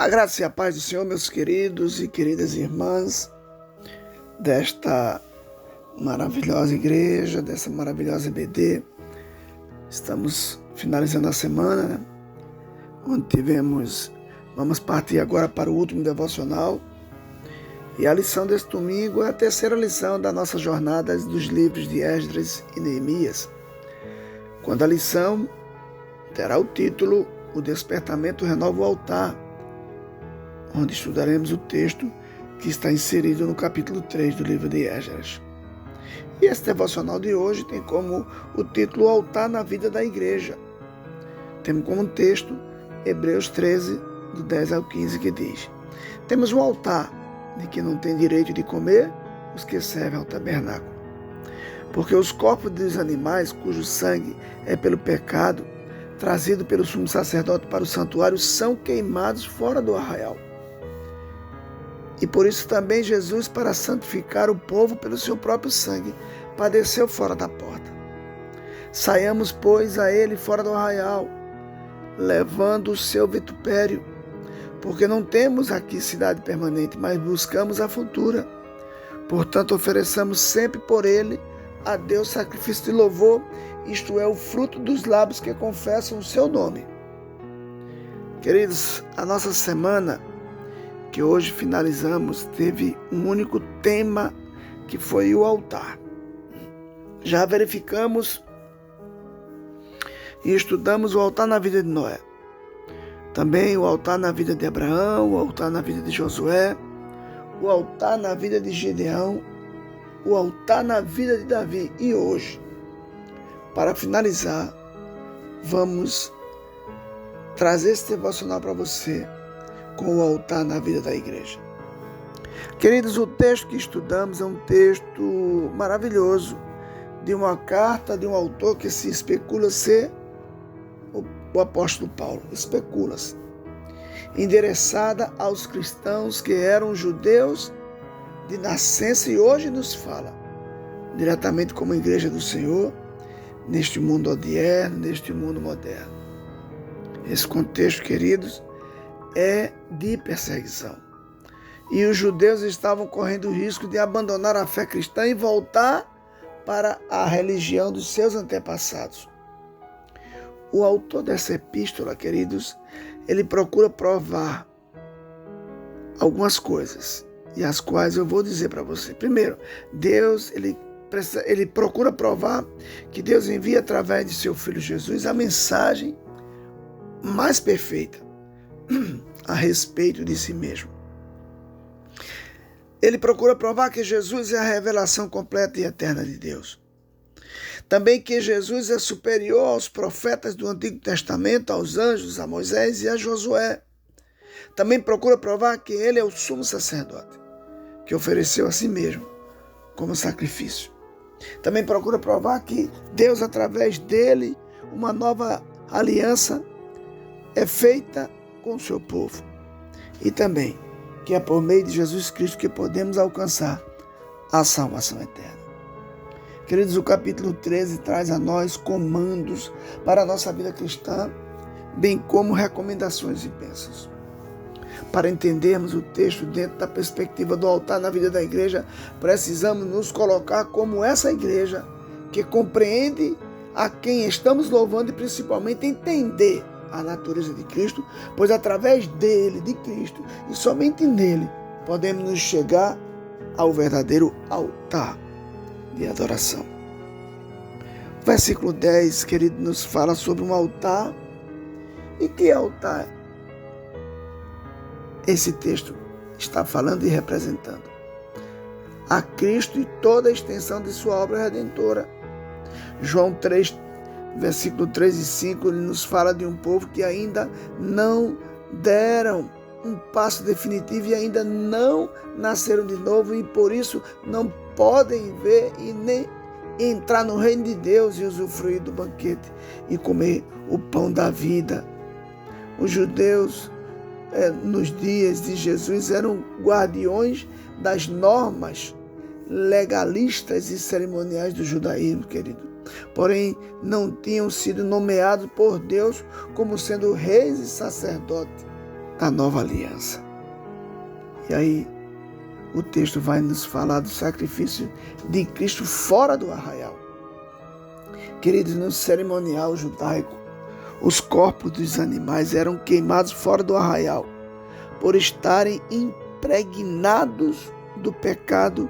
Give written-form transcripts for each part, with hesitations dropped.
A graça e a paz do Senhor, meus queridos e queridas irmãs, desta maravilhosa igreja, dessa maravilhosa EBD. Estamos finalizando a semana, né? Vamos partir agora para o último devocional. E a lição deste domingo é a terceira lição da nossa jornada dos livros de Esdras e Neemias. Quando a lição terá o título O Despertamento Renova o Altar, onde estudaremos o texto que está inserido no capítulo 3 do livro de Esdras. E esse devocional de hoje tem como o título O Altar na Vida da Igreja. Temos como texto Hebreus 13, do 10 ao 15, que diz: temos um altar de que não tem direito de comer os que servem ao tabernáculo. Porque os corpos dos animais, cujo sangue é pelo pecado, trazido pelo sumo sacerdote para o santuário, são queimados fora do arraial. E por isso também Jesus, para santificar o povo pelo seu próprio sangue, padeceu fora da porta. Saiamos, pois, a ele fora do arraial, levando o seu vitupério, porque não temos aqui cidade permanente, mas buscamos a futura. Portanto, ofereçamos sempre por ele a Deus sacrifício de louvor, isto é, o fruto dos lábios que confessam o seu nome. Queridos, a nossa semana que hoje finalizamos teve um único tema, que foi o altar. Já verificamos e estudamos o altar na vida de Noé. Também o altar na vida de Abraão, o altar na vida de Josué, o altar na vida de Gideão, o altar na vida de Davi. E hoje, para finalizar, vamos trazer esse devocional para você com o altar na vida da igreja. Queridos, o texto que estudamos é um texto maravilhoso, de uma carta de um autor que se especula ser o apóstolo Paulo. Especula-se. Endereçada aos cristãos que eram judeus de nascença e hoje nos fala diretamente como igreja do Senhor, neste mundo odierno, neste mundo moderno. Esse contexto, queridos, é de perseguição. E os judeus estavam correndo o risco de abandonar a fé cristã e voltar para a religião dos seus antepassados. O autor dessa epístola, queridos, ele procura provar algumas coisas, e as quais eu vou dizer para você. Primeiro, Deus, ele procura provar que Deus envia através de seu Filho Jesus a mensagem mais perfeita a respeito de si mesmo. Ele procura provar que Jesus é a revelação completa e eterna de Deus. Também que Jesus é superior aos profetas do Antigo Testamento, aos anjos, a Moisés e a Josué. Também procura provar que ele é o sumo sacerdote, que ofereceu a si mesmo como sacrifício. Também procura provar que Deus, através dele, uma nova aliança é feita com o seu povo. E também que é por meio de Jesus Cristo que podemos alcançar a salvação eterna. Queridos, o capítulo 13 traz a nós comandos para a nossa vida cristã, bem como recomendações e bênçãos. Para entendermos o texto dentro da perspectiva do altar na vida da igreja, precisamos nos colocar como essa igreja que compreende a quem estamos louvando e principalmente entender a natureza de Cristo, pois através dele, de Cristo, e somente nele, podemos nos chegar ao verdadeiro altar de adoração. O versículo 10, querido, nos fala sobre um altar. E que altar esse texto está falando e representando? A Cristo e toda a extensão de sua obra redentora. João 3, versículo 3 e 5, ele nos fala de um povo que ainda não deram um passo definitivo e ainda não nasceram de novo e por isso não podem ver e nem entrar no reino de Deus e usufruir do banquete e comer o pão da vida. Os judeus, nos dias de Jesus, eram guardiões das normas legalistas e cerimoniais do judaísmo, querido. Porém, não tinham sido nomeados por Deus como sendo reis e sacerdotes da nova aliança. E aí, o texto vai nos falar do sacrifício de Cristo fora do arraial. Queridos, no cerimonial judaico, os corpos dos animais eram queimados fora do arraial, por estarem impregnados do pecado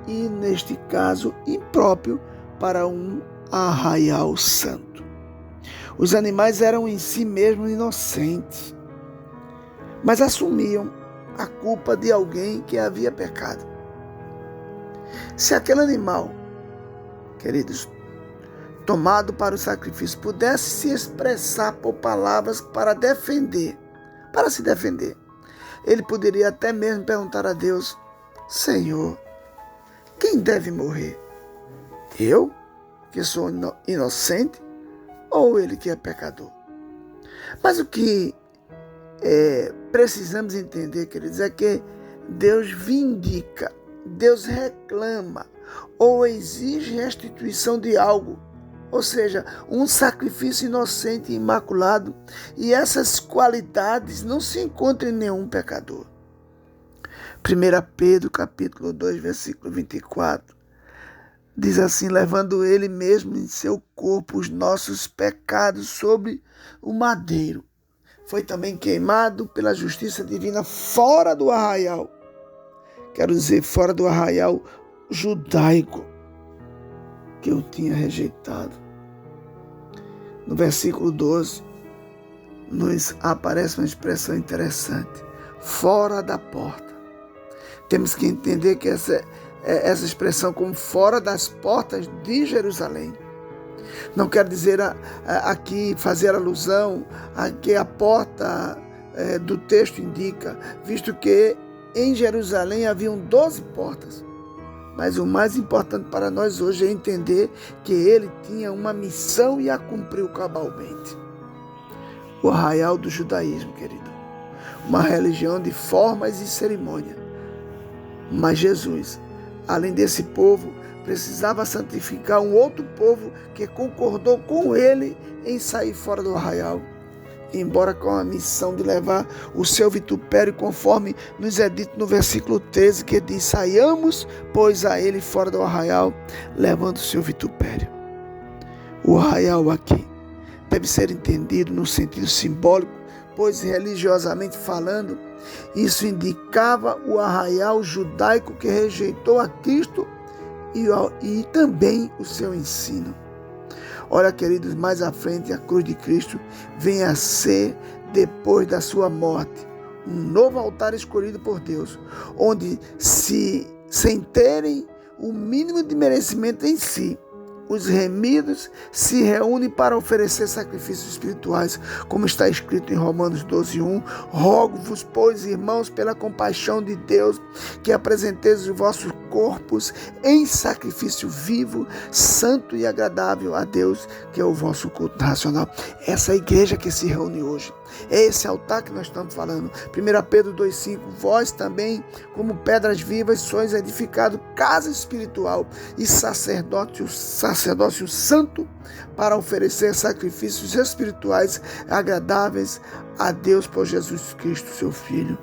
e, neste caso, impróprio para um arraial santo. Os animais eram em si mesmos inocentes, mas assumiam a culpa de alguém que havia pecado. Se aquele animal, queridos, tomado para o sacrifício, pudesse se expressar por palavras para se defender, ele poderia até mesmo perguntar a Deus: Senhor, quem deve morrer? Eu, que sou inocente, ou ele que é pecador? Mas o que precisamos entender, queridos, é que Deus vindica, Deus reclama ou exige restituição de algo, ou seja, um sacrifício inocente e imaculado, e essas qualidades não se encontram em nenhum pecador. 1 Pedro capítulo 2, versículo 24, diz assim: levando ele mesmo em seu corpo os nossos pecados sobre o madeiro, foi também queimado pela justiça divina fora do arraial. Quero dizer, fora do arraial judaico, que eu tinha rejeitado. No versículo 12, nos aparece uma expressão interessante: fora da porta. Temos que entender que essa expressão como fora das portas de Jerusalém. Não quer dizer aqui fazer alusão a que a porta do texto indica, visto que em Jerusalém haviam 12 portas. Mas o mais importante para nós hoje é entender que ele tinha uma missão e a cumpriu cabalmente. O arraial do judaísmo, querido. Uma religião de formas e cerimônia. Mas Jesus, além desse povo, precisava santificar um outro povo que concordou com ele em sair fora do arraial, embora com a missão de levar o seu vitupério, conforme nos é dito no versículo 13, que diz: saiamos, pois, a ele fora do arraial, levando o seu vitupério. O arraial aqui deve ser entendido no sentido simbólico, pois religiosamente falando, isso indicava o arraial judaico que rejeitou a Cristo e também o seu ensino. Olha, queridos, mais à frente a cruz de Cristo vem a ser, depois da sua morte, um novo altar escolhido por Deus, onde, sem terem o mínimo de merecimento em si, os remidos se reúnem para oferecer sacrifícios espirituais, como está escrito em Romanos 12:1. Rogo-vos, pois, irmãos, pela compaixão de Deus, que apresenteis os vossos corpos em sacrifício vivo, santo e agradável a Deus, que é o vosso culto racional. Essa é a igreja que se reúne hoje. É esse altar que nós estamos falando. 1 Pedro 2,5: vós também, como pedras vivas, sois edificado casa espiritual e sacerdócio santo, para oferecer sacrifícios espirituais agradáveis a Deus por Jesus Cristo, seu Filho.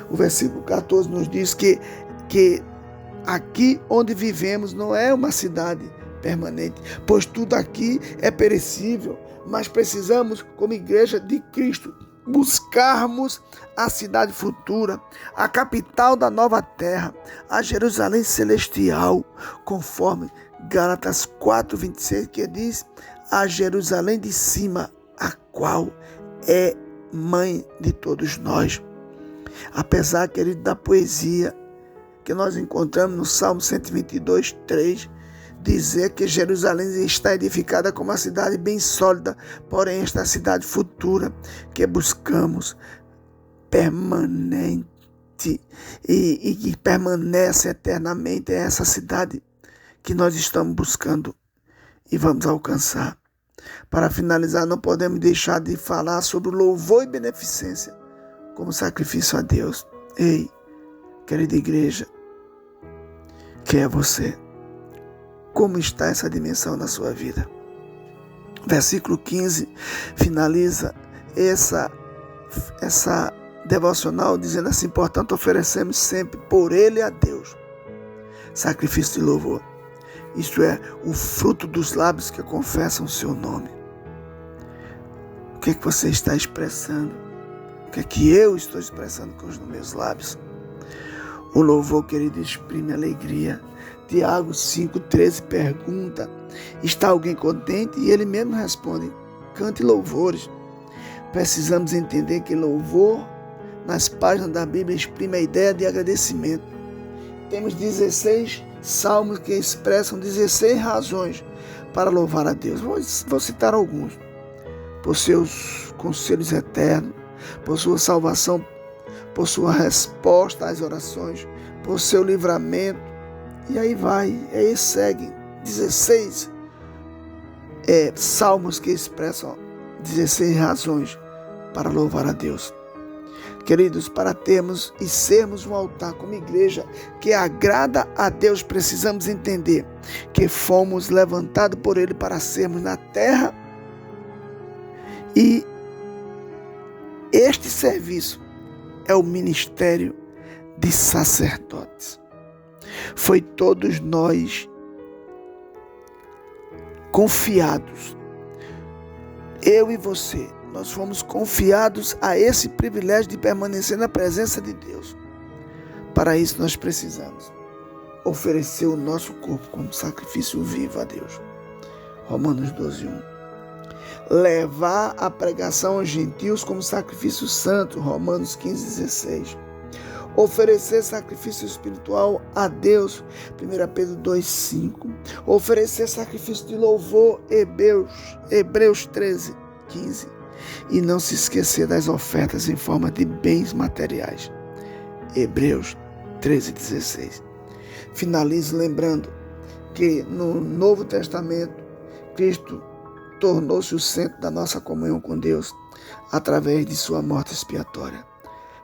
O versículo 14 nos diz que aqui onde vivemos não é uma cidade permanente, pois tudo aqui é perecível, mas precisamos, como igreja de Cristo, buscarmos a cidade futura, a capital da nova terra, a Jerusalém celestial, conforme Gálatas 4:26, que diz: a Jerusalém de cima, a qual é mãe de todos nós. Apesar, querido, da poesia que nós encontramos no Salmo 122:3, dizer que Jerusalém está edificada como uma cidade bem sólida, porém esta cidade futura que buscamos, permanente e que permanece eternamente, é essa cidade que nós estamos buscando e vamos alcançar. Para finalizar, não podemos deixar de falar sobre o louvor e beneficência como sacrifício a Deus. Ei, querida igreja, quem é você? Como está essa dimensão na sua vida? Versículo 15 finaliza essa devocional dizendo assim: portanto, oferecemos sempre por ele a Deus sacrifício de louvor. Isto é, o fruto dos lábios que confessam o seu nome. O que é que você está expressando? O que é que eu estou expressando com os meus lábios? O louvor, querido, exprime alegria. Tiago 5,13 pergunta: está alguém contente? E ele mesmo responde: cante louvores. Precisamos entender que louvor, nas páginas da Bíblia, exprime a ideia de agradecimento. Temos 16 salmos que expressam 16 razões para louvar a Deus. Vou citar alguns. Por seus conselhos eternos, por sua salvação, por sua resposta às orações, por seu livramento. E aí vai, aí segue 16 salmos que expressam 16 razões para louvar a Deus. Queridos, para termos e sermos um altar como igreja que agrada a Deus, precisamos entender que fomos levantados por Ele para sermos na terra. E este serviço é o ministério de sacerdotes. Foi todos nós confiados, eu e você, nós fomos confiados a esse privilégio de permanecer na presença de Deus. Para isso nós precisamos oferecer o nosso corpo como sacrifício vivo a Deus. Romanos 12:1. Levar a pregação aos gentios como sacrifício santo. Romanos 15:16. Oferecer sacrifício espiritual a Deus. 1 Pedro 2:5. Oferecer sacrifício de louvor. Hebreus 13:15. E não se esquecer das ofertas em forma de bens materiais. Hebreus 13:16. Finalizo lembrando que no Novo Testamento, Cristo tornou-se o centro da nossa comunhão com Deus através de sua morte expiatória,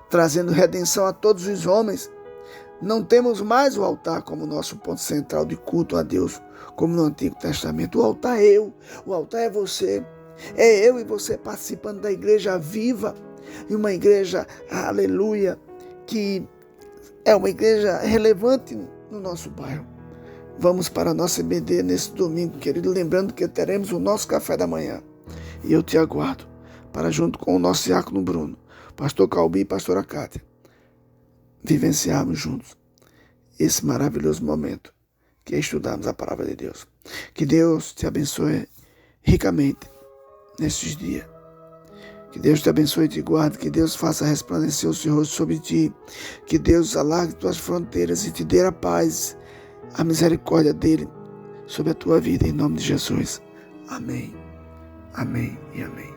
trazendo redenção a todos os homens. Não temos mais o altar como nosso ponto central de culto a Deus, como no Antigo Testamento. O altar é eu, o altar é você. É eu e você participando da igreja viva, e uma igreja, aleluia, que é uma igreja relevante no nosso bairro. Vamos para a nossa EBD nesse domingo, querido, lembrando que teremos o nosso café da manhã. E eu te aguardo para, junto com o nosso diácono Bruno, pastor Calbi e pastora Cátia, vivenciarmos juntos esse maravilhoso momento que é estudarmos a palavra de Deus. Que Deus te abençoe ricamente nesses dias. Que Deus te abençoe e te guarde. Que Deus faça resplandecer o seu rosto sobre ti. Que Deus alargue tuas fronteiras e te dê a paz, a misericórdia dele sobre a tua vida, em nome de Jesus. Amém, amém e amém.